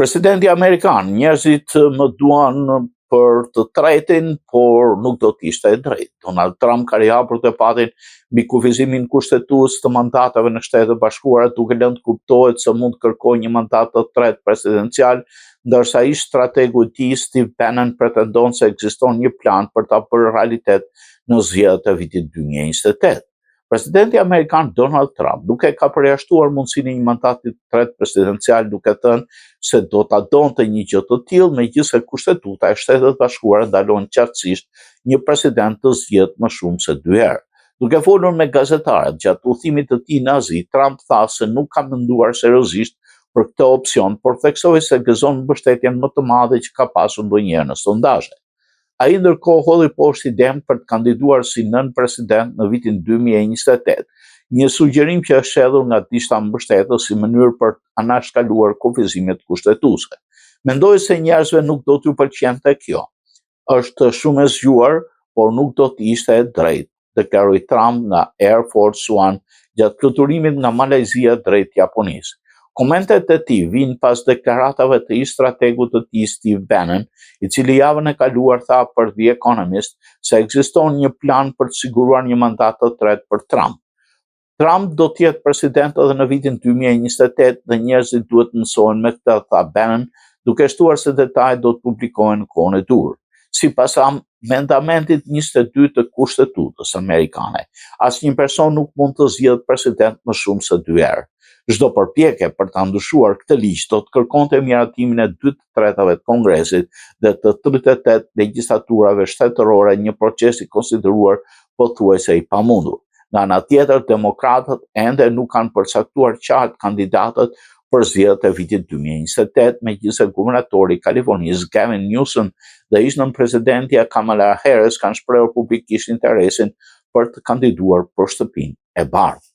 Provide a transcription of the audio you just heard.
Presidenti Amerikan, njerëzit më duan për të tretin, por nuk do t'ishte e drejtë. Donald Trump ka rihapur të patin mbi kufizimin kushtetues të mandateve në Shtetet Bashkuara, duke lënë të kuptohet se mund të kërkojë një mandat të tretë presidencial, ndërsa ish strategu i tij Steve Bannon pretendon se ekziston një plan për ta bërë realitet në zgjedhjet e vitit 2028. Presidenti Amerikan Donald Trump nuk e ka përjashtuar mundësinë e një mandati të tretë presidencial, duke thënë se do ta donte një gjë të tillë, megjithëse kushtetuta e Shtetet Bashkuara ndalon qartësisht një president të zgjedhur më shumë se 2 herë. Duke folur me gazetarët gjatë udhëtimit të tij në Azi, Trump tha se nuk ka menduar seriozisht për këtë opsion, por theksoi se gëzon mbështetjen më të madhe që ka pasur ndonjëherë në sondazhe. Ai ndërkohë holli poshtë idenë për të kandiduar si nën president në vitin 2028, një sugjerim që është hedhur nga disa mbështetës si mënyrë për të anashkaluar kufizimet kushtetuese. Mendoj se njerëzve nuk do t'ju pëlqente kjo. Është shumë e zgjuar, por nuk do t'ishte e drejtë, deklaroi Trump nga Air Force One gjatë fluturimit nga Malajzia drejt Japonisë. Komentet e tij vijnë pas deklaratave të ish strategut të tij Steve Bannon, i cili javën e kaluar tha për The Economist se ekziston një plan për të siguruar një mandat të tretë për Trump. Trump do të jetë president edhe në vitin 2028 dhe njerëzit duhet të mësojnë me këtë, tha Bannon, duke shtuar se detajet do të publikohen në kohën e dur. Sipas amendamentit 22 të Kushtetutës amerikane, asnjë person nuk mund të zgjedhë president më shumë se 2 herë. Çdo përpjekje për ta ndryshuar këtë ligj do të kërkonte miratimin e 2/3 të Kongresit dhe të 38 legjislaturave shtetërore, një proces i konsideruar pothuajse i pamundur. Nga ana tjetër, demokratët ende nuk kanë përcaktuar qartë kandidatët për zgjedhjet e vitit 2028, megjithëse guvernatori i Kalifornisë Gavin Newsom dhe ish-nënpresidentja Kamala Harris kanë shprehur publikisht interesin për të kandiduar për Shtëpinë e Bardhë.